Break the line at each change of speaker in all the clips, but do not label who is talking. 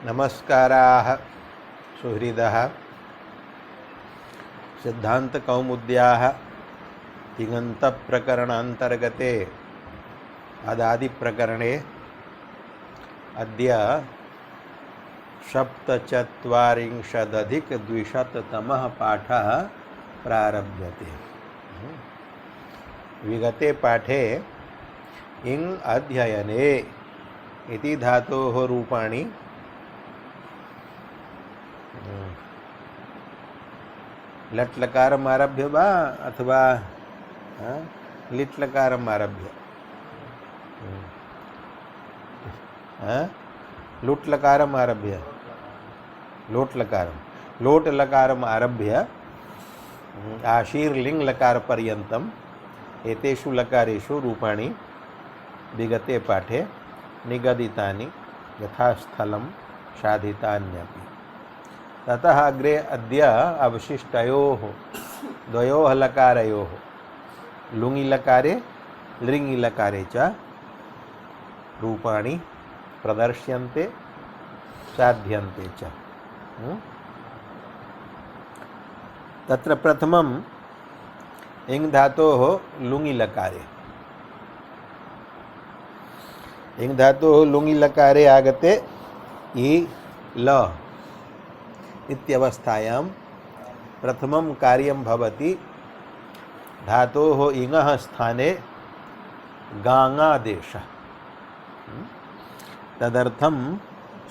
नमस्काराः सुहृदः। सिद्धान्तकौमुद्याः तिङन्तप्रकरणान्तर्गते अदादिप्रकरणे अद्य सप्तचत्वारिंशदधिकद्विशततमः पाठः प्रारभ्यते। विगते पाठे इङ् अध्ययने इति धातोः रूपाणि लट् लकारम् आरभ्य वा अथवा लिट् लकारम् आरभ्य लुट् लकारम् आरभ्य लोट् लकारम् आरभ्य आशीर्लिङ् लकार पर्यन्तम् एतेषु लकारेषु रूपाणि विगते पाठे निगदितानि यथास्थलं साधितान्यपि। ततः अग्रे अद्य अवशिष्टयोः द्वयोः लकारयोः लुङि लकारे लृङि लकारे च रूपाणि प्रदर्श्यन्ते साध्यन्ते च। तत्र प्रथमम् इङ् धातोः लुङि लकारे इङ् धातोः लुङि लकारे आगते इ ल इत्यवस्थायां प्रथमं कार्यं भवति धातोः इङः स्थाने गाङादेशः। तदर्थं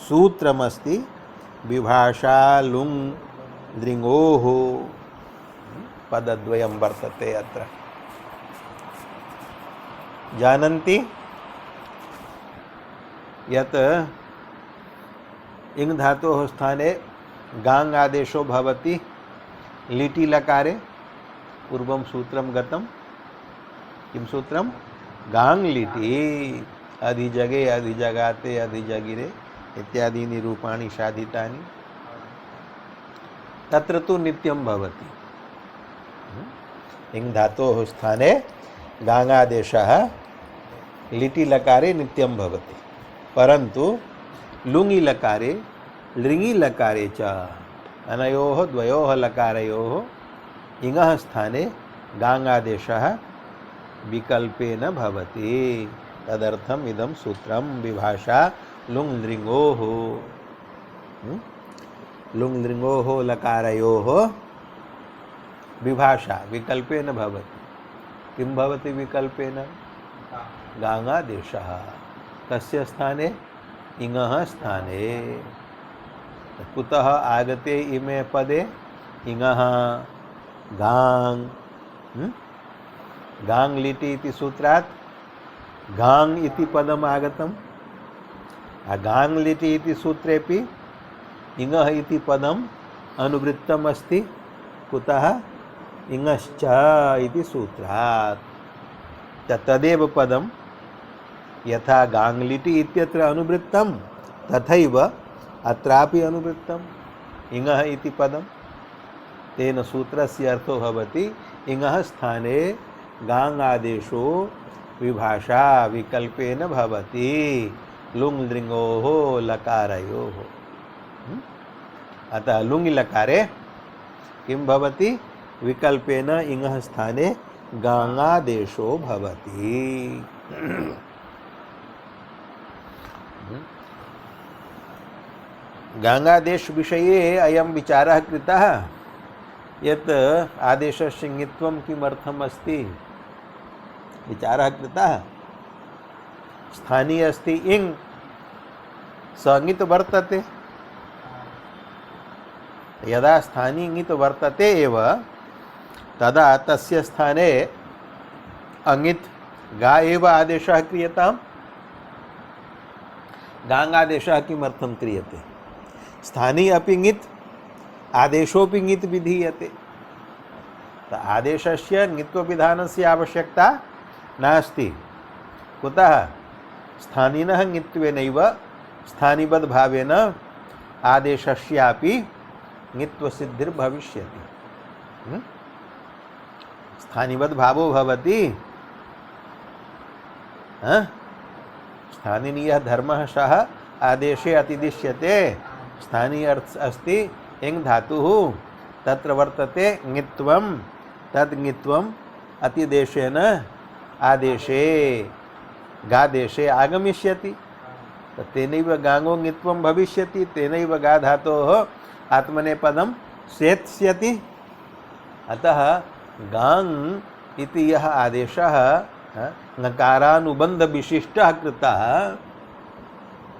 सूत्रमस्ति विभाषा लुङ् दृङोः पदद्वयं वर्तते। अत्र जानन्ति यत् इङ् धातोः स्थाने गाङ् आदेशो भवति लिटि लकारे। पूर्वं सूत्रं गतं। किं सूत्रं? गाङ् लिटि अधिजगे अधिजगाते अधिजगिरे इत्यादीनि रूपाणि साधितानि। तत्र तु नित्यं भवति। इङ् धातोः स्थाने गाङादेशः लिटि लकारे नित्यं भवति, परन्तु लुङि लकारे लृङि लकारे च अनयोः द्वयोः लकारयोः इङः स्थाने गाङादेशः विकल्पेन भवति। तदर्थम् इदं सूत्रं विभाषा लुङ् लृङोः लुङ् लृङोः लकारयोः विभाषा विकल्पेन भवति। किं भवति विकल्पेन? गाङादेशः। कस्य स्थाने? इङः स्थाने। कुतः आगते इमे पदे इङः गाङ् गाङ् लिटि इति सूत्रात् गाङ् इति पदम् आगतम्। गाङ् लिटि इति सूत्रेपि इङः इति पदम् अनुवृत्तम् अस्ति। कुतः? इङश्च इति सूत्रात्। तदेव पदं यथा गाङ् लिटि इत्यत्र अनुवृत्तं तथैव अत्रापि अनुवृत्तम् इङः इति पदं। तेन सूत्रस्य अर्थो भवति इङः स्थाने गाङ् आदेशो विभाषा विकल्पेन भवति लुङ् लृङोः लकारयोः। अतः लुङि लकारे किं भवति? विकल्पेन इङः स्थाने गाङादेशो भवति। गाङादेश विषये अयं विचारः कृतः यत् आदेशस्य ङित्वं किमर्थम् अस्ति। विचारः कृतः। स्थानीय अस्ति इङ्, सङित् वर्तते। यदा स्थानीय ङित् वर्तते एव तदा तस्य स्थाने अङित् गा एव आदेशः क्रियताम्। गाङादेशः किमर्थं क्रियते? स्थानीय अपि ङित् आदेशोऽपि ङित् विधीयते। आदेशस्य ङित्वविधानस्य आवश्यकता नास्ति। कुतः? स्थानिनः ङित्वेनैव स्थानिवद्भावेन आदेशस्यापि ङित्वसिद्धिर्भविष्यति। स्थानिवद्भावो भवति। स्थानीयः धर्मः सः आदेशे अतिदिश्यते स्थानीय अर्थ अस्ति इङ् धातुः तत्र वर्तते ङित्वं तद् ङित्वम् अतिदेशेन आदेशे गादेशे आगमिष्यति तेनैव गाङ्गो ङित्वं भविष्यति तेनैव गा धातोः आत्मनेपदं सेत्स्यति। अतः गाङ् इति यः आदेशः ङकारानुबन्ध विशिष्टः कृतः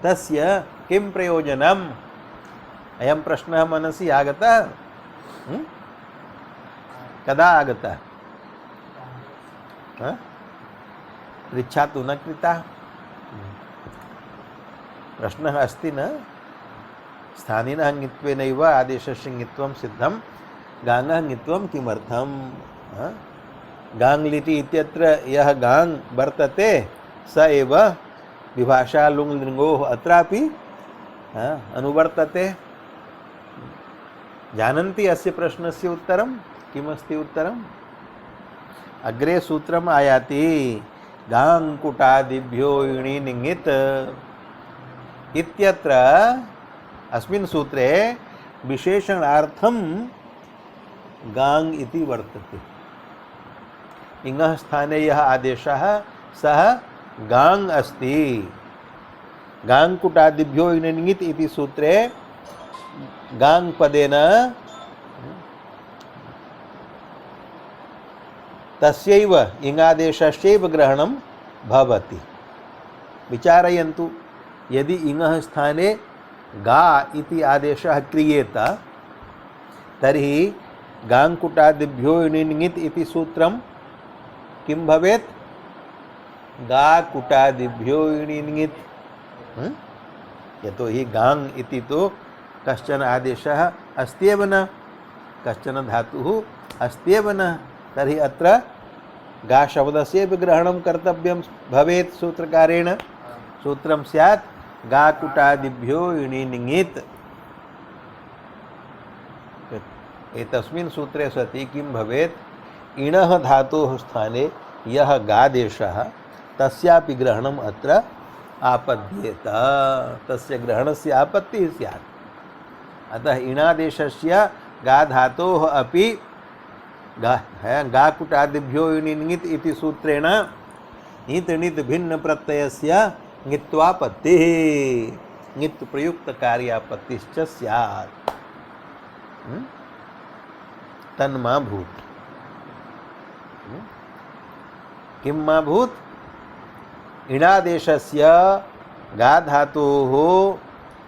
तस्य किं प्रयोजनम्? अयं प्रश्नः मनसि आगतः? कदा आगतः? पृच्छा तु न कृता। प्रश्नः अस्ति न? स्थानिनः ङित्वेनैव आदेशस्य ङित्वं सिद्धं गाङ्गः ङित्वं किमर्थं? गाङ् लिटि इत्यत्र यः गाङ् वर्तते स एव विभाषा लुङ् लिङ्गोः अत्रापि अनुवर्तते। जानन्ति अस्य प्रश्नस्य उत्तरं? किमस्ति उत्तरम्? अग्रे सूत्रम् आयाति गाङ् कुटादिभ्यो इणि निङित् इत्यत्र अस्मिन् सूत्रे विशेषणार्थं गाङ् इति वर्तते। इङः स्थाने यः आदेशः सः गाङ् अस्ति। गाङ् कुटादिभ्यो इणि निङित् इति सूत्रे गाङ् पदेन तस्यैव इङादेशस्यैव ग्रहणं भवति। विचारयन्तु, यदि इङः स्थाने गा इति आदेशः क्रियेत तर्हि गाङ् कुटादिभ्यो इणि निङित् इति सूत्रं किं भवेत्? गा कुटादिभ्यो इणि निङित्। यतो हि गाङ् इति तु कश्चन आदेशः अस्त्येव न, कश्चन धातुः अस्त्येव न, तर्हि अत्र गा शब्दस्यैव ग्रहणं कर्तव्यं भवेत् सूत्रकारेण। सूत्रं स्यात् गा कुटादिभ्यो इणि निङित्। एतस्मिन् सूत्रे सति किं भवेत्? इणः धातोः स्थाने यः गादेशः तस्यापि ग्रहणम् अत्र आपद्येत, तस्य ग्रहणस्य आपत्तिः स्यात्। अतः इणादेशस्य गा धातोः अपि गा कुटादिभ्यो इणि निङित् इति सूत्रेण ङित् णित् भिन्न प्रत्ययस्य ङित्वापत्तिः ङित् प्रयुक्त कार्यापत्तिश्च स्यात्। तन्मा भूत्। किं मा भूत्? इणादेशस्य गा धातोः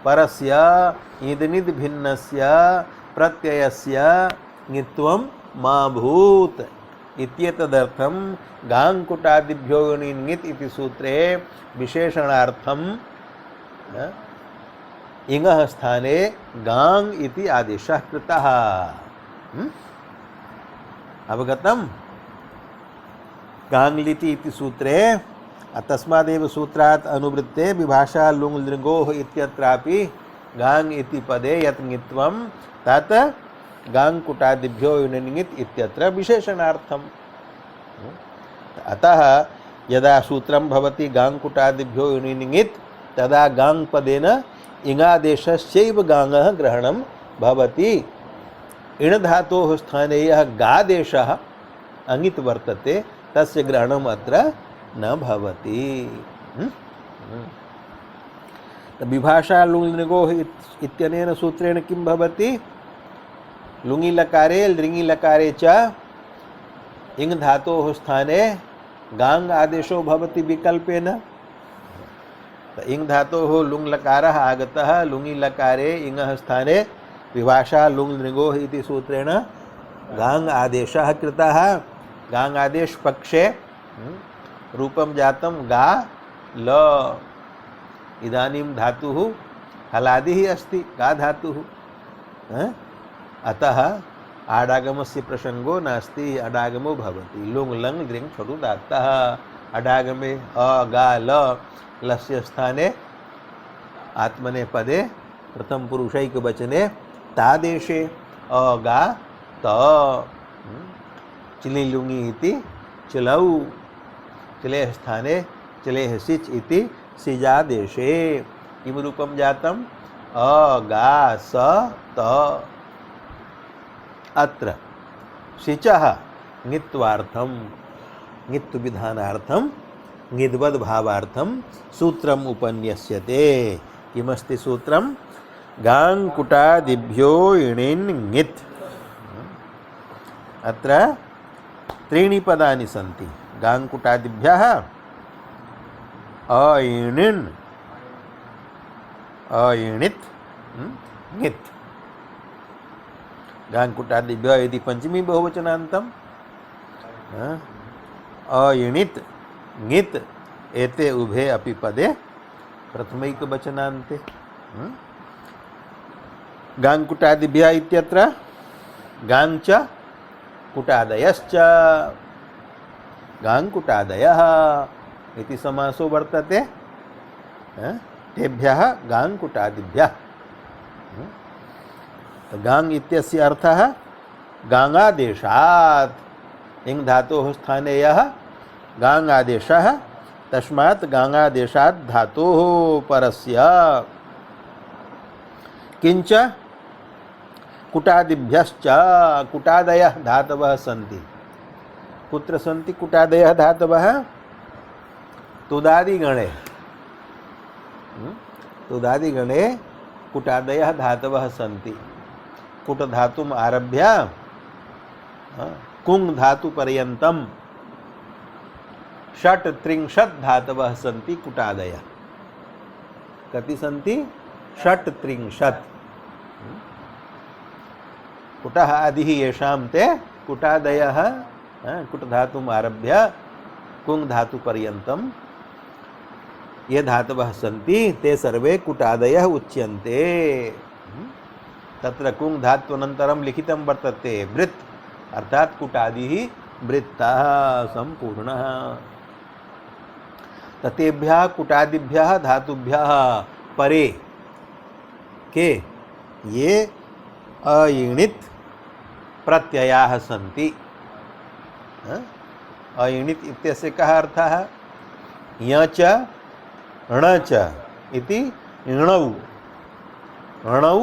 परस्य ङिद् भिन्नस्य प्रत्ययस्य ङित्वं मा भूत् इत्येतदर्थं गाङ् कुटादिभ्यो इणि निङित् इति सूत्रे विशेषणार्थं इङः स्थाने गाङ् इति आदेशः कृतः। अवगतम्? गाङ् लिटि इति सूत्रे तस्मादेव सूत्रात् अनुवृत्ते विभाषा लुङ् लिङ्गोः इत्यत्रापि गाङ् इति पदे यत् ङित्वं तत् गाङ् कुटादिभ्यो इणि निङित् इत्यत्र विशेषणार्थम्। अतः यदा सूत्रं भवति गाङ् कुटादिभ्यो इणि निङित् तदा गाङ् पदेन इङादेशस्यैव गाङ्गः ग्रहणं भवति। इण धातोः स्थाने यः गादेशः अङित् वर्तते तस्य ग्रहणम् अत्र न भवति। विभाषा लुङ् लिङ्गोः इत्यनेन सूत्रेण किं भवति? लुङि लकारे लृङि लकारे च इङ् धातोः स्थाने गाङ् आदेशो भवति विकल्पेन। इङ् धातोः लुङ् लकारः आगतः, लुङि लकारे इङः स्थाने विभाषा लुङ् लिङ्गोः इति सूत्रेण गाङ् आदेशः कृतः। गाङ् आदेश पक्षे रूपं जातं गा ल। इदानीं धातुः हलादिः अस्ति, गा धातुः। अतः आडागमस्य प्रसंगो नास्ति, अडागमो भवति। लुङ् लङ् लृङ् छुरुदात्तः अडागमे अ गा ल लस्य स्थाने आत्मनेपदे प्रथम पुरुषैकवचने तादेशे अ गा त। चिलि लुङि इति चिलौ, चिलेः स्थाने चिलेः सिच् इति सिजादेशे। किम रूपम जातम अगासत अत्र सिचः ङित्वार्थम ङित् विधानार्थम ङिद्वद भावार्थम सूत्रम उपन्यस्यते। किमस्ति सूत्रम गाङ्कुटादिभ्यो इणिन् ङित्। अत्र त्रीणि पदानि सन्ति। गाङ्कुटादिभ्यः अइणिन् अइणित् ङित्। गाङ्कुटादिभ्यः इति पंचमी बहुवचनान्तं अइणित् ङित् एते उभे अपि पदे प्रथमैकवचनान्ते। गाङ्कुटादिभ्यः इत्यत्र गाङ् च कुटादयश्च गाङ्कुटादयः इति समासो वर्तते। तेभ्यः गाङ्कुटादिभ्यः। गाङ् इत्यस्य अर्थः गाङ्गादेशात्। इङ् धातोः स्थाने यः गाङ् आदेशः तस्मात् गाङ्गादेशात् धातोः परस्य। किञ्च कुटादिभ्यश्च कुटादयः धातवः सन्ति। कुत्र सन्ति कुटादयः धातवः? तुदादिगणे। तुदादिगणे कुटादयः धातवः सन्ति। कुट धातुम् आरभ्य कुङ् धातु पर्यन्तं षट् त्रिंशत् धातवः सन्ति कुटादयः। कति सन्ति? षट् त्रिंशत्। कुटः आदिः येषां ते कुटादयः कुट धातुम् आरभ्य कुङ् धातु पर्यन्तं ये धातवः सन्ति ते सर्वे कुटादयः उच्यन्ते। तत्र कुङ् धात्वनन्तरं लिखितं वर्तते वृत्, अर्थात् कुटादिः वृत्तः सम्पूर्णः। ततेभ्यः कुटादिभ्यः धातुभ्यः परे के ये अइणित् प्रत्ययाः सन्ति। अइणित् इत्यस्य कः अर्थः? य च ण च इति णौ णौ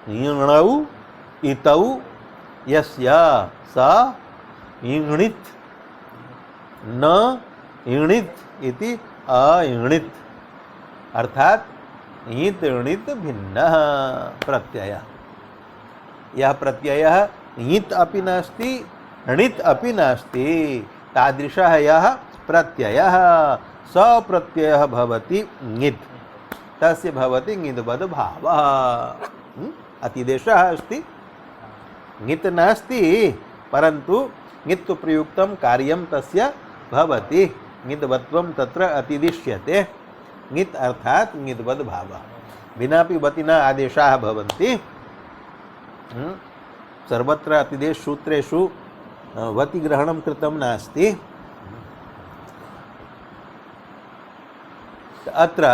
णौ इतौ यस्य स इणित् न इणित् इति अइणित्, अर्थात् ईत् णित् भिन्नः प्रत्ययः। यः प्रत्ययः ईत् अपि नास्ति णित् अपि नास्ति तादृशः यः प्रत्ययः स प्रत्ययः भवति ङित्। तस्य भवति ङिद्वद् भावः। अतिदेशः अस्ति, ङित् नास्ति परन्तु ङित् प्रयुक्तं कार्यं तस्य भवति। ङिद्वत्वं तत्र अतिदिश्यते। ङित् अर्थात् ङिद्वद् भावः। विनापि वतिना आदेशाः भवन्ति। सर्वत्र अतिदेश सूत्रेषु वतिग्रहणं कृतं नास्ति। अत्र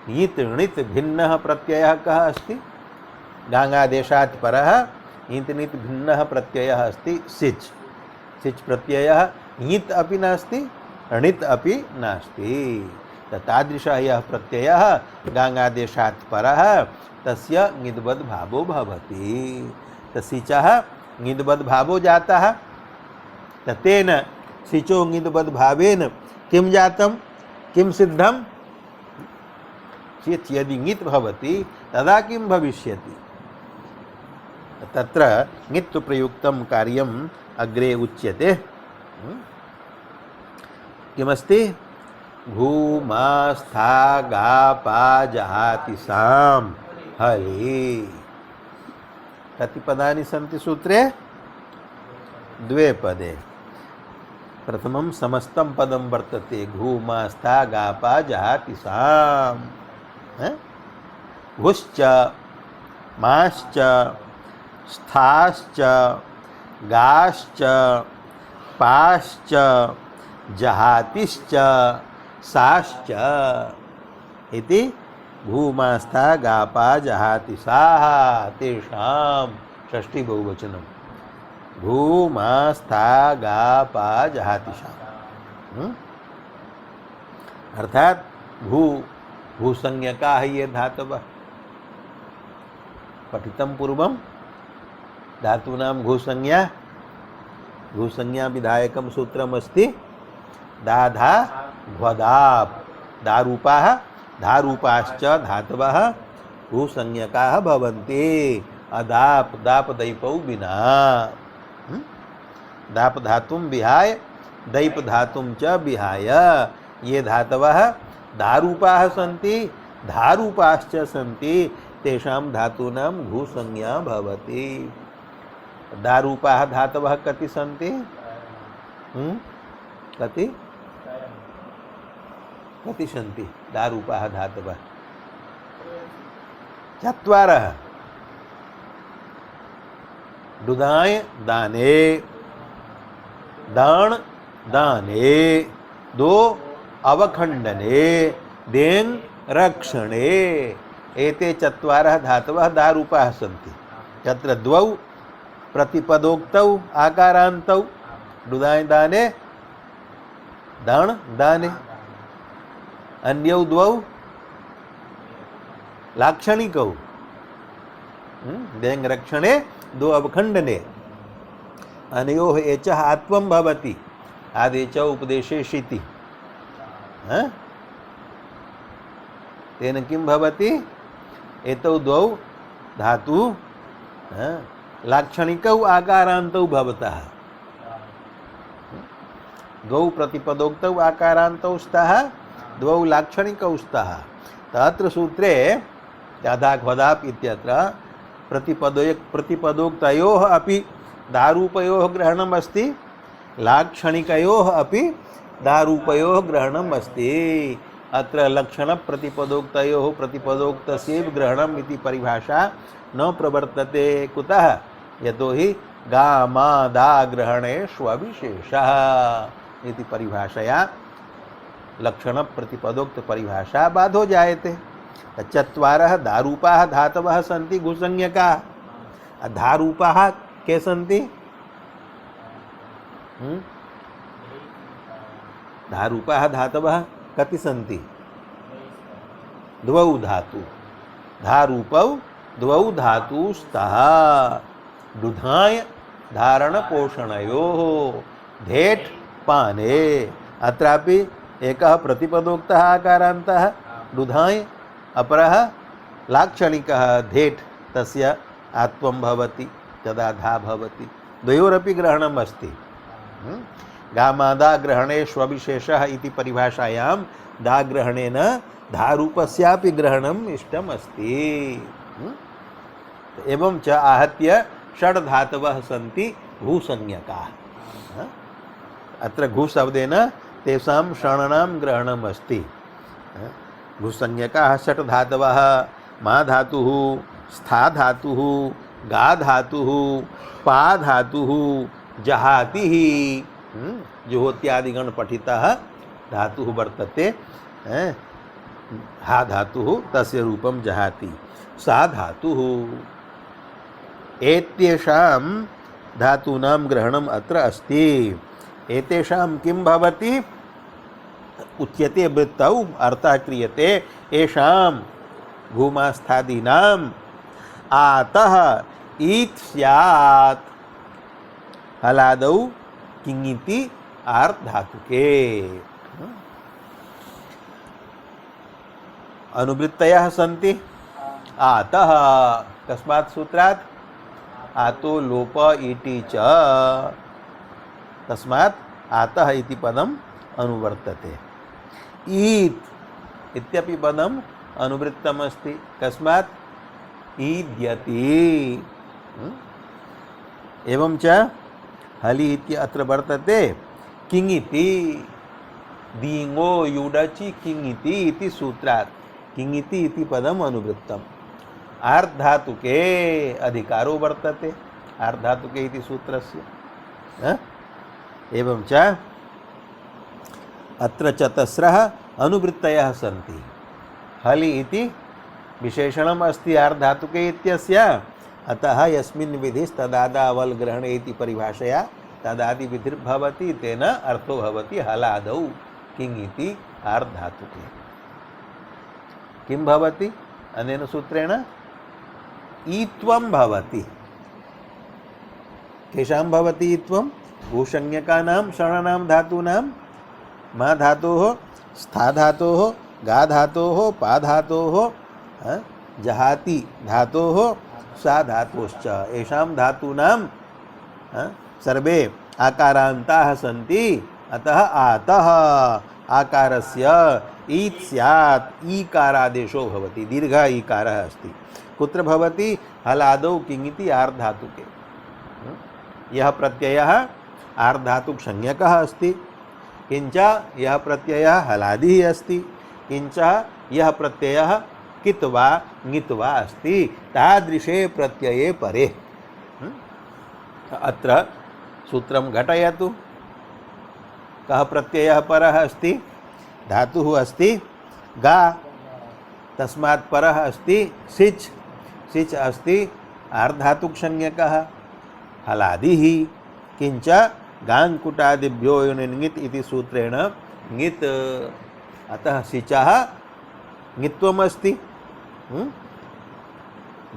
ङित् णित् भिन्नः प्रत्ययः कः अस्ति? गाङ्गादेशात् परः ङित् णित् भिन्नः प्रत्ययः अस्ति सिच्। सिच् प्रत्ययः ङित् अपि नास्ति णित् अपि नास्ति। तादृशः यः प्रत्ययः गाङ्गादेशात् परः तस्य ङिद्वद् भावो भवति। सिचः ङिद्वद् भावो जातः। तेन सिचो ङिद्वद् भावेन किं जातं? किं सिद्धं? यदि ङित् भवति तदा किं भविष्यति? तत्र ङित् प्रयुक्तं कार्यम् अग्रे उच्यते। किमस्ति? भूमास्था गापा जहाति साम् हरि। कति पदानि सन्ति सूत्रे? द्वे पदे। प्रथमं समस्तं पदं वर्तते घूमास्था गापा जहाति साम्। घुश्च माश्च स्थाश्च गाश्च पाश्च जहातिश्च साश्च इति भूमास्था गापा जहाति साः तेषां षष्ठी बहुवचनं। भूमास्था गापा जहाति साः अर्थात भू भूसंज्ञका ये धातवः पठितं पूर्वं धातूनां भूसंज्ञा विधायकं सूत्रमस्ति दाधा ध्वदाप् दारूपाः धारूपाश्च धातवः भूसंज्ञकाः भवन्ति अदाप दाप दैपौ विना दाप धातुं विहाय दैप धातुं च विहाय ये धातवः धारूपाः सन्ति धारूपाश्च सन्ति तेषां धातूनां भूसंज्ञा भवति। दारूपाः धातवः कति सन्ति? कति कति सन्ति दारूपाः धातवः? चत्वारः। डुदाय दाने दाण दाने दो अवखंडने देन रक्षणे एते चत्वारः धातवः दारूपाः सन्ति। तत्र द्वौ प्रतिपदोक्तौ आकारान्तौ डुदाय दाने दाण दाने अन्यौ द्वौ लाक्षणिकौ देन रक्षणे दो अवखंडने अनयोः एचः आत्वं भवति आदे च उपदेशे शिति तेन किं भवति एतौ द्वौ धातु लाक्षणिकौ आकारान्तौ भवतः द्वौ प्रतिपदोक्तौ आकारान्तौ स्तः द्वौ लाक्षणिकौ स्तः। तत्र सूत्रे यादाक्वदाप् इत्यत्र प्रतिपदोक्तयोः अपि दारूपयोः ग्रहणम् अस्ति लाक्षणिकयोः अपि दारूपयोः ग्रहणम् अस्ति। अत्र लक्षणप्रतिपदोक्तयोः प्रतिपदोक्तस्यैव ग्रहणम् इति परिभाषा न प्रवर्तते। कुतः? यतोहि गामादाग्रहणे स्वविशेषः इति परिभाषया लक्षणप्रतिपदोक्त परिभाषा बाधो जायते। चत्वारः दारूपाः धातवः सन्ति घुसंज्ञकाः। धारूपाः के सन्ति? धारूपाः धातवः कति सन्ति? द्वौ धातु धारूपौ द्वौ धातु स्तः दुधाय धारण पोषणयोः धेट् पाने। अत्रापि एकः प्रतिपदोक्तः आकारान्तः दुधाय अपरः लाक्षणिकः धेट् तस्य आत्वं भवति तदा धा भवति। द्वयोरपि ग्रहणम् अस्ति। गामादाग्रहणे स्वविशेषः इति परिभाषायां दाग्रहणेन धारूपस्यापि ग्रहणम् इष्टम् अस्ति। एवं च आहत्य षड् धातवः सन्ति भूसंज्ञकाः। अत्र घुशब्देन तेषां षणानां ग्रहणम् अस्ति। भूसंज्ञकाः षट् धातवः मा धातुः स्था धातुः गा धातुः पा धातुः जहातिः जुहोत्यादिगण पठितः धातुः वर्तते। हा धातुः तस्य रूपं जहाति सा धातुः। एतेषां धातूनां ग्रहणम् अत्र अस्ति। एतेषां किं भवति? उच्यते वृत्तौ अर्थः क्रियते येषां भूमास्थादीनाम् आतः ईत् स्यात् हलादौ किङिति आर् धातुके। अनुवृत्तयः सन्ति आतः कस्मात् सूत्रात्? आतो लोप इति च तस्मात् आतः इति पदम् अनुवर्तते। ईत् इत्यपि पदम् अनुवृत्तमस्ति। कस्मात्? ईद्यति। एवं च हलि इति अत्र वर्तते किङिति दीङो युडचि किङिति इति सूत्रात् किङिति इति पदम् अनुवृत्तम्। आर्धातुके अधिकारो वर्तते आर्धातुके इति सूत्रस्य। एवं च अत्र चतस्रः अनुवृत्तयः सन्ति। हलि इति विशेषणम् अस्ति आर्धातुके इत्यस्य। अतः यस्मिन् विधिस्तदादावल् ग्रहणे इति परिभाषया तदादि विधिर्भवति तेन अर्थो भवति हलादौ किङिति आर्धातुके। किं भवति अनेन सूत्रेण ईत्वं भवति केषां भवति ईत्वं भूसंज्ञकानां षणानां धातूनां मा धातोः स्था धातोः गा धातोः पा धातोः जहाति धातोः सा धातोश्च येषां धातूनां सर्वे आकारान्ताः सन्ति अतः आतः आकारस्य ईत् स्यात् ईकारादेशो भवति दीर्घ ईकारः अस्ति कुत्र भवति हलादौ किङिति आर्धातुके यः प्रत्ययः आर्धातुक संज्ञकः अस्ति किंच यः प्रत्ययः हलादिः अस्ति किंच यः प्रत्ययः कित्वा ङित्वा अस्ति तादृशे प्रत्यये परे अत्र सूत्रं घटयतु कः प्रत्ययः परः अस्ति धातुः अस्ति गा तस्मात् परः अस्ति सिच् सिच् अस्ति आर्धातुक संज्ञकः हलादिः किंच गाङ्कुटादिभ्यो ङित् इति सूत्रेण ङित् अतः सिचः ङित्वमस्ति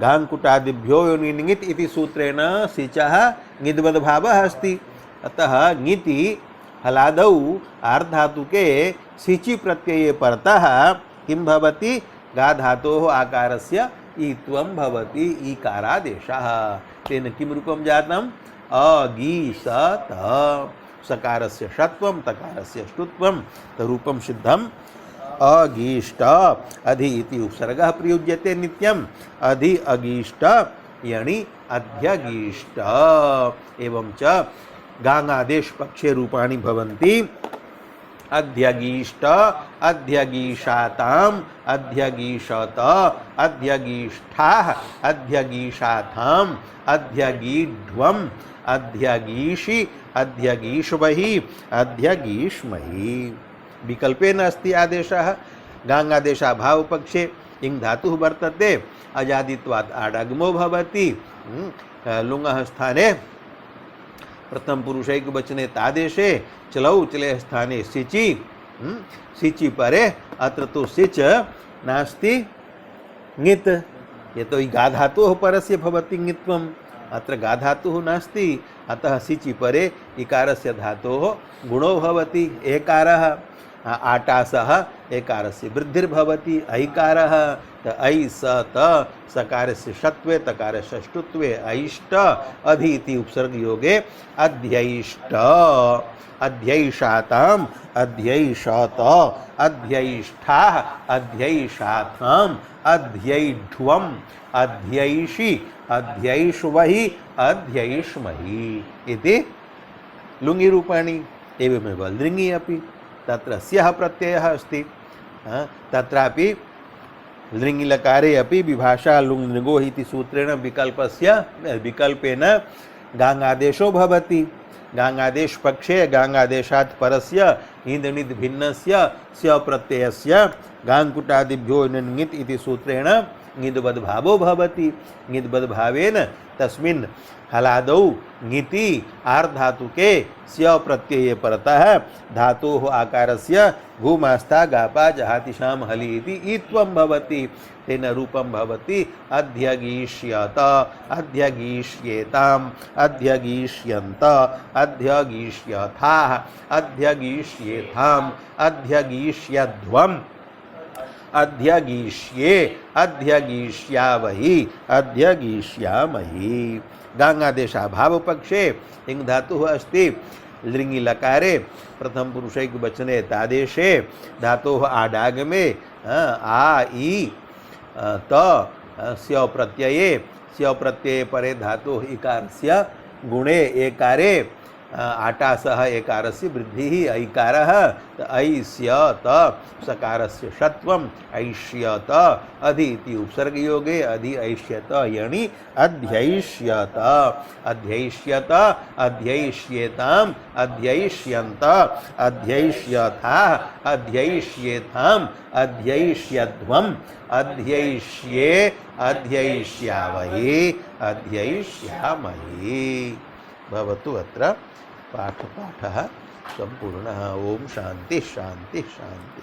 गाङ्कुटादिभ्यो ङित् इति सूत्रेण सिचः ङिद्वद्भावः अस्ति अतः ङिति हलादौ आर्धातुके सिचि प्रत्यये परतः किं भवति गा धातोः आकारस्य ईत्वं भवति ईकारादेशः तेन किं रूपं जातम् अगीषत सकारस्य षत्वं तकारस्य ष्टुत्वं तरूपं सिद्धम् अगीष्ट अधि इति उपसर्गः प्रयुज्यते नित्यम् अधि अगीष्ट यणि अध्यगीष्ट एवं च गाङादेश पक्षे रूपाणि भवन्ति अध्यगीष्ट अध्यगीषाताम् अध्यगीषत अध्यगीष्ठाः अध्यगीषाथाम् अध्यगीढ्वम् अध्यगीषि अध्यगीष्वहि अध्यगीष्महि विकल्पेन अस्ति आदेशः गाङादेशः भावपक्षे इङ् धातुः वर्तते अजादित्वात् आडागमो भवति लुङः स्थाने प्रथम पुरुषैकवचने तादेशे चलौ चले स्थाने सिचि सिचि परे अत्र तो सिच नास्ति ङित् यतोहि गा धातोः परस्य भवति ङित्वम् अत्र गा धातुः नास्ति अतः सिचि परे इकारस्य धातोः गुणो भवति एकारः आटासः एकारस्य वृद्धिर्भवति ऐकारः ऐ स त सकारस्य षत्वे तकारस्य ष्टुत्वे ऐष्ट अधि इति उपसर्गयोगे अध्यैष्ट अध्यैषाताम् अध्यैषत अध्यैष्ठाः अध्यैषाथाम् अध्यैढ्वम् अध्यैषि अध्यैष्वहि अध्यैष्महि इति लुङि रूपाणि एवमेव लृङि अपि तत्र स्यः प्रत्ययः अस्ति तत्रापि लृङि लकारे अपि विभाषा लुङ् नृगो इति सूत्रेण विकल्पेन गाङादेशो भवति गाङादेश पक्षे गाङादेशात् परस्य इन्दनिद् भिन्नस्य स्य प्रत्ययस्य गाङ्कुटादिभ्यो ङित् इति सूत्रेण ङिद्वद्भावो भवति ङिद्वद्भावेन तस्मिन् हलादौ ङिति आर्धातुके स्य प्रत्यये परतः धातोः आकारस्य भूमास्था गापा जहातिशां हलि इति ईत्वं भवति तेन रूपं भवति अध्यगीष्यत अध्यगीष्येताम् अध्यगीष्यन्त अध्यगीष्यथाः अध्यगीष्येथाम् अध्यगीष्यध्वम् अध्यगीष्ये अध्यगीष्यावहि अध्यगीष्यामहि गाङादेशः भावपक्षे इङ् धातुः अस्ति लृङि लकारे प्रथम पुरुषैकवचने तादेशे धातोः आडागमे आ इ त स्य प्रत्यये परे धातोः इकारस्य गुणे एकारे आटासः एकारस्य वृद्धिः ऐकारः ऐष्यत सकारस्य षत्वम् ऐष्यत अधि इति उपसर्गयोगे अधि ऐष्यत यणि अध्यैष्यत अध्यैष्यत अध्यैष्येताम् अध्यैष्यन्त अध्यैष्यथाः अध्यैष्येथाम् अध्यैष्यध्वम् अध्यैष्ये अध्यैष्यावहि अध्यैष्यामहि भवतु अत्र पाठः सम्पूर्णः। ओम शांति शांति शांति।